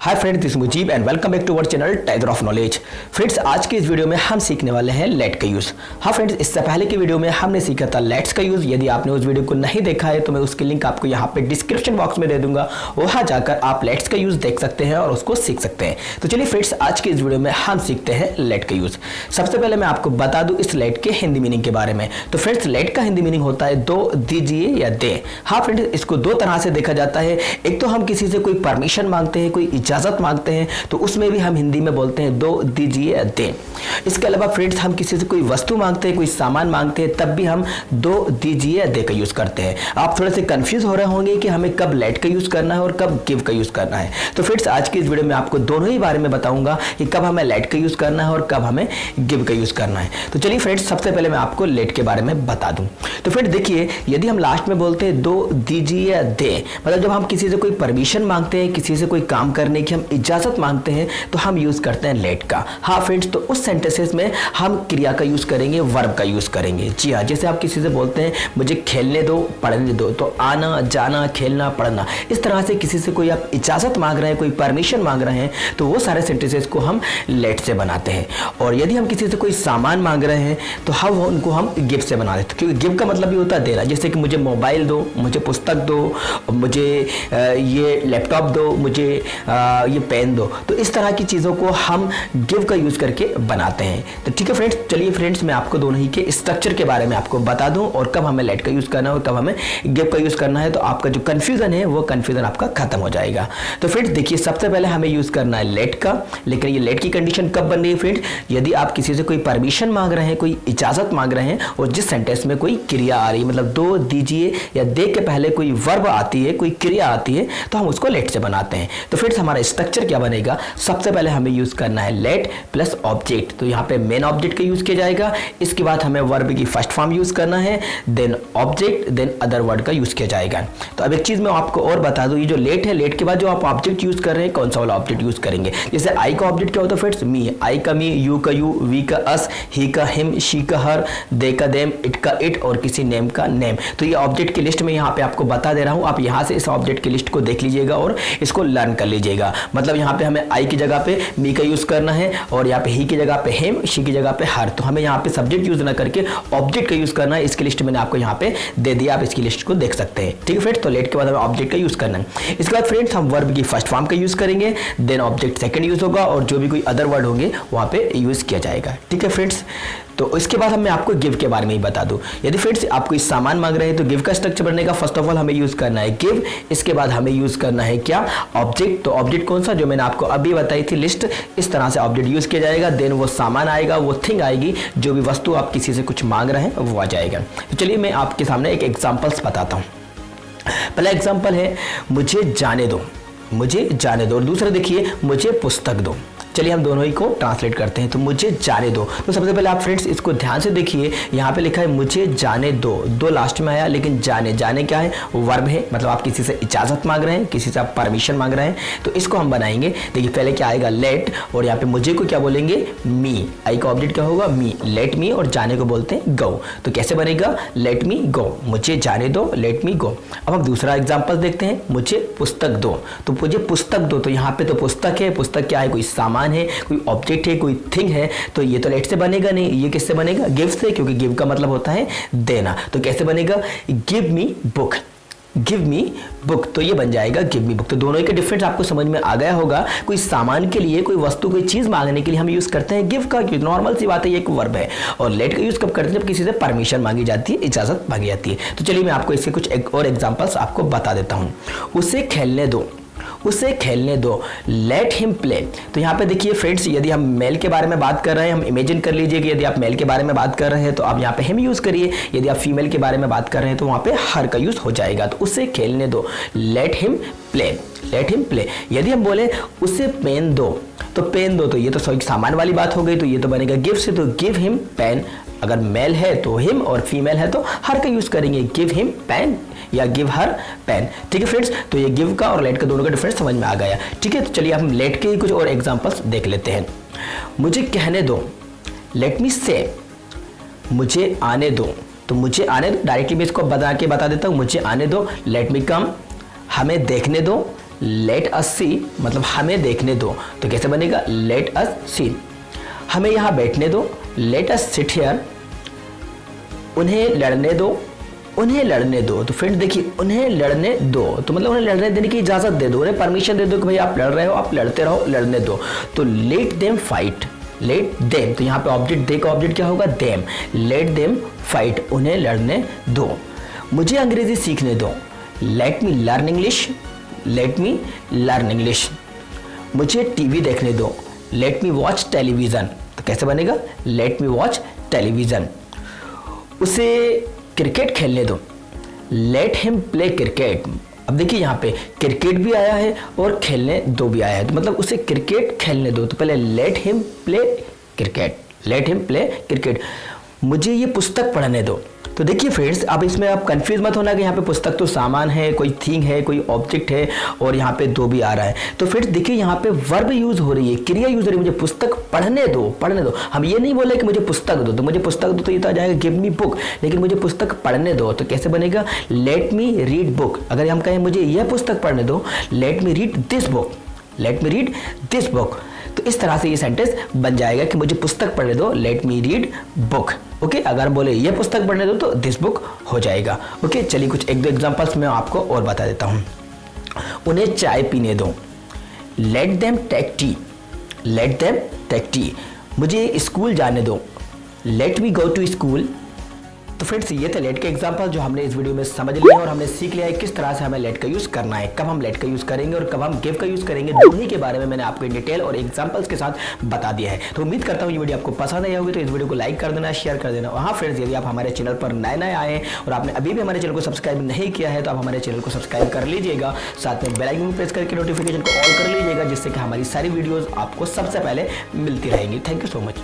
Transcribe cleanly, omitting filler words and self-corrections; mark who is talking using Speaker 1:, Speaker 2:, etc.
Speaker 1: Hi friends, this Mujib and welcome back to our channel tiger of knowledge. Friends, आज के इस video में हम सीखने वाले हैं लेट का यूज़। हाँ फ्रेंड्स, इससे पहले की वीडियो में हमने सीखा था लेट्स का यूज़। यदि आपने उस वीडियो को नहीं देखा है तो मैं उसकी लिंक आपको यहाँ पे डिस्क्रिप्शन बॉक्स में दे दूंगा, वहाँ जाकर आप लेट्स का यूज़ देख सकते हैं और उसको सीख सकते हैं। तो चलिए फ्रेंड्स, आज के इस वीडियो में हम सीखते हैं लेट का यूज़। सबसे पहले मैं आपको बता दूँ इस लेट के हिंदी मीनिंग के बारे में। तो फ्रेंड्स, लेट का हिंदी मीनिंग होता है दो, दीजिए या दे। हाँ फ्रेंड्स, इसको दो तरह से देखा जाता है। एक तो हम किसी से कोई परमिशन मांगते हैं, कोई इजाज़त मांगते हैं, तो उसमें भी हम हिंदी में बोलते हैं दो, दीजिए या दें। इसके अलावा फ्रेंड्स, हम किसी से कोई वस्तु मांगते हैं, कोई सामान मांगते हैं, तब भी हम दो, दीजिए या दे का यूज करते हैं। आप थोड़े से कंफ्यूज हो रहे होंगे कि हमें कब लेट का यूज करना है और कब गिव का यूज करना है। तो फ्रेंड्स, आज की इस वीडियो में आपको दोनों ही बारे में बताऊंगा कि कब हमें लेट का यूज करना है और कब हमें गिव का यूज करना है। तो चलिए फ्रेंड्स, सबसे पहले मैं आपको लेट के बारे में बता दूं। तो फ्रेंड्स देखिए, यदि हम लास्ट में बोलते हैं दो, दीजिए या दे, मतलब जब हम किसी से कोई परमिशन मांगते हैं, किसी से कोई काम करने की हम इजाजत मांगते हैं, तो हम यूज करते हैं लेट का। हाँ फ्रेंड्स, तो उस सेंटेंसेस में हम क्रिया का यूज करेंगे, वर्ब का यूज करेंगे। जी हाँ, जैसे आप किसी से बोलते हैं मुझे खेलने दो, पढ़ने दो, तो आना, जाना, खेलना, पढ़ना, इस तरह से किसी से कोई आप इजाजत मांग रहे हैं, कोई परमिशन मांग रहे हैं, तो वो सारे सेंटेंसेस को हम लेट से बनाते हैं। और यदि हम किसी से कोई सामान मांग रहे हैं तो हम उनको हम गिव से बना देते हैं, क्योंकि गिव का मतलब भी होता है देना। जैसे कि मुझे मोबाइल दो, मुझे पुस्तक दो, मुझे ये लैपटॉप दो, मुझे ये पेन दो, तो इस तरह की चीज़ों को हम गिव का यूज़ करके बनाते हैं। तो ठीक है फ्रेंड्स, चलिए फ्रेंड्स, मैं आपको दोनों ही के स्ट्रक्चर के बारे में आपको बता दूं और कब हमें लेट का यूज़ करना है और कब हमें गिव का यूज़ करना है, तो आपका जो कन्फ्यूज़न है वो कन्फ्यूज़न आपका खत्म हो जाएगा। तो फ्रेंड्स देखिए, सबसे पहले हमें यूज़ करना है लेट का। लेकिन ये लेट की कंडीशन कब बन रही है फ्रेंड्स? यदि आप किसी से कोई परमिशन मांग रहे हैं, कोई इजाज़त मांग रहे हैं और जिस सेंटेंस में कोई क्रिया आ रही है, मतलब दो, दीजिए या दे के पहले कोई वर्ब आती है, कोई क्रिया आती है, तो हम उसको लेट से बनाते हैं। तो फ्रेंड्स, हमारा स्ट्रक्चर क्या बनेगा? सबसे पहले हमें यूज करना है लेट प्लस ऑब्जेक्ट। तो यहाँ पे मेन ऑब्जेक्ट का यूज किया जाएगा। इसके बाद हमें वर्ब की फर्स्ट फॉर्म यूज करना है, then object, then other word का यूज किया जाएगा। तो अब एक चीज मैं आपको और बता दूं, ये जो लेट है, लेट के बाद जो आप ऑब्जेक्ट यूज कर रहे हैं, कौन सा वाला ऑब्जेक्ट यूज करेंगे? जैसे आई का ऑब्जेक्ट क्या होता है फ्रेंड्स? मी। आई का मी, यू का यू, वी का अस, ही का हिम, शी का हर, दे का देम, इट का इट और किसी नेम का नेम। तो ये ऑब्जेक्ट की लिस्ट में यहाँ पे आपको बता दे रहा हूँ। आप यहाँ से इस ऑब्जेक्ट की लिस्ट को देख लीजिएगा और इसको लर्न कर लीजिएगा। मतलब यहाँ पे हमें आई की जगह पे मी का यूज करना है और यहाँ पे ही की जगह पे हिम, शी की जगह पे हर। तो हमें यहाँ पे सब्जेक्ट यूज ना करके ऑब्जेक्ट का यूज करना है। इसकी लिस्ट मैंने आपको यहाँ पे दे दिया, आप इसकी लिस्ट को देख सकते हैं। ठीक है फ्रेंड्स, तो लेट के बाद हमें ऑब्जेक्ट का यूज करना है। इसके बाद फ्रेंड्स, हम वर्ब की फर्स्ट फॉर्म का यूज करेंगे, देन ऑब्जेक्ट सेकंड यूज होगा और जो भी कोई अदर वर्ड होंगे वहाँ पे यूज किया जाएगा। ठीक है फ्रेंड्स, तो इसके बाद मैं आपको गिव के बारे में ही बता दूं। यदि फ्रेंड्स आप कोई सामान मांग रहे हैं तो गिव का स्ट्रक्चर बनने का फर्स्ट ऑफ ऑल हमें यूज करना है गिव। इसके बाद हमें यूज करना है क्या? ऑब्जेक्ट। तो ऑब्जेक्ट कौन सा? जो मैंने आपको अभी बताई थी लिस्ट, इस तरह से ऑब्जेक्ट यूज किया जाएगा। देन वो सामान आएगा, वो थिंग आएगी, जो भी वस्तु आप किसी से कुछ मांग रहे हैं वो आ जाएगा। तो चलिए मैं आपके सामने एक एग्जाम्पल्स बताता हूँ। पहला एग्जाम्पल है मुझे जाने दो, मुझे जाने दो। और दूसरा देखिए, मुझे पुस्तक दो। चलिए हम दोनों ही को ट्रांसलेट करते हैं। तो मुझे जाने दो, तो सबसे पहले आप फ्रेंड्स इसको ध्यान से देखिए, यहाँ पे लिखा है मुझे जाने दो, दो लास्ट में आया, लेकिन जाने, जाने क्या है? वर्ब है। मतलब आप किसी से इजाजत मांग रहे हैं, किसी से आप परमिशन मांग रहे हैं, तो इसको हम बनाएंगे। देखिए पहले क्या आएगा? लेट, और यहाँ पे मुझे को क्या बोलेंगे? मी। आई का ऑब्जेक्ट क्या होगा? मी। लेट मी, और जाने को बोलते हैं गो। तो कैसे बनेगा? लेट मी गो, मुझे जाने दो, लेट मी गो। अब हम दूसरा एग्जाम्पल देखते हैं, मुझे पुस्तक दो। तो मुझे पुस्तक दो, तो यहाँ पे तो पुस्तक है, पुस्तक क्या है? कोई सामान है, कोई ऑब्जेक्ट है, कोई थिंग है, तो ये तो लेट से बनेगा नहीं। ये किससे बनेगा? गिव से, क्योंकि गिव का मतलब होता है देना। तो कैसे बनेगा? Give me book, give me book. तो ये बन जाएगा गिव मी बुक। तो दोनों के डिफरेंस आपको समझ में आ गया होगा। कोई सामान के लिए, कोई वस्तु, कोई चीज मांगने के लिए हम यूज करते हैं गिव का, क्योंकि नॉर्मल सी बात है, ये एक वर्ब है। और लेट का यूज कब करते हैं? जब किसी से परमिशन मांगी जाती है, इजाजत मांगी जाती है। तो चलिए मैं आपको इसके कुछ एक और एग्जाम्पल्स आपको बता देता हूँ। उसे खेलने दो, उसे खेलने दो, लेट हिम प्ले। तो यहाँ पे देखिए फ्रेंड्स, यदि हम मेल के बारे में बात कर रहे हैं, हम इमेजिन कर लीजिए कि यदि आप मेल के बारे में बात कर रहे हैं तो आप यहाँ पे हिम यूज करिए। यदि आप फीमेल के बारे में बात कर रहे हैं तो वहाँ पे हर का यूज हो जाएगा। तो उसे खेलने दो, let him play, let him play. यदि हम बोले उसे पेन दो, तो पेन दो, तो ये तो सामान वाली बात हो गई, तो ये तो बनेगा गिव से। तो गिव हिम पेन, अगर मेल है तो हिम और फीमेल है तो हर का यूज करेंगे, गिव हिम पेन या गिव हर पेन। ठीक है फ्रेंड्स, तो ये गिव का और लेट का दोनों का डिफरेंस समझ में आ गया। ठीक है, तो चलिए हम लेट के ही कुछ और एग्जांपल्स देख लेते हैं। मुझे कहने दो, लेट मी से। मुझे आने दो, तो मुझे आने दो, डायरेक्टली मैं इसको बता देता हूँ, मुझे आने दो, लेट मी कम। हमें देखने दो, लेट अस सी मतलब हमें देखने दो, तो कैसे बनेगा लेट अस सी। हमें यहाँ बैठने दो, लेट अस सिट हियर। उन्हें लड़ने दो, उन्हें लड़ने दो। तो फ्रेंड्स देखिए उन्हें लड़ने दो तो मतलब उन्हें लड़ने देने की इजाजत दे दो, उन्हें परमिशन दे दो कि भाई आप लड़ रहे हो, आप लड़ते रहो, लड़ने दो। तो let them fight, let them, तो यहाँ पे ऑब्जेक्ट दे का ऑब्जेक्ट क्या होगा देम, लेट देम फाइट, उन्हें लड़ने दो। मुझे अंग्रेजी सीखने दो, let me learn English, let me learn English. मुझे टीवी देखने दो, लेट मी वॉच टेलीविजन, तो कैसे बनेगा लेट मी वॉच टेलीविजन। उसे क्रिकेट खेलने दो, लेट हिम प्ले क्रिकेट। अब देखिए यहाँ पे क्रिकेट भी आया है और खेलने दो भी आया है, तो मतलब उसे क्रिकेट खेलने दो। तो पहले let him play cricket, let him play cricket. मुझे ये पुस्तक पढ़ने दो। तो देखिए फ्रेंड्स, अब इसमें आप कंफ्यूज मत होना कि यहाँ पे पुस्तक तो सामान है, कोई थिंग है, कोई ऑब्जेक्ट है और यहाँ पे दो भी आ रहा है। तो फ्रेंड्स देखिए यहाँ पे वर्ब यूज हो रही है, क्रिया यूज हो रही है, मुझे पुस्तक पढ़ने दो, पढ़ने दो। हम ये नहीं बोले कि मुझे पुस्तक दो, तो मुझे पुस्तक दो तो ये तो आ जाएगा गिव मी बुक, लेकिन मुझे पुस्तक पढ़ने दो तो कैसे बनेगा लेट मी रीड बुक। अगर हम कहें मुझे यह पुस्तक पढ़ने दो, let me read this book, let me read this book. तो इस तरह से ये सेंटेंस बन जाएगा कि मुझे पुस्तक पढ़ने दो, let me read book. Okay, अगर बोले ये पुस्तक पढ़ने दो तो दिस बुक हो जाएगा। ओके, चलिए कुछ एक दो एग्जांपल्स मैं आपको और बता देता हूँ। उन्हें चाय पीने दो, let them take tea, let them take tea. मुझे स्कूल जाने दो, let me go to school. तो फ्रेंड्स ये थे लेट के एग्जांपल जो हमने इस वीडियो में समझ लिया और हमने सीख लिया है किस तरह से हमें लेट का यूज करना है, कब हम लेट का यूज करेंगे और कब हम गिव का यूज करेंगे। दोनों ही के बारे में मैंने आपको डिटेल और एग्जांपल्स के साथ बता दिया है। तो उम्मीद करता हूँ ये वीडियो आपको पसंद आई होगी, तो इस वीडियो को लाइक कर देना, शेयर कर देना। हाँ फ्रेंड्स, यदि आप हमारे चैनल पर नए नए आए और आपने अभी भी हमारे चैनल को सब्सक्राइब नहीं किया है तो आप हमारे चैनल को सब्सक्राइब कर लीजिएगा, साथ में बेल आइकन प्रेस करके नोटिफिकेशन को ऑल कर लीजिएगा, जिससे कि हमारी सारी वीडियोज आपको सबसे पहले मिलती रहेंगी। Thank you so much.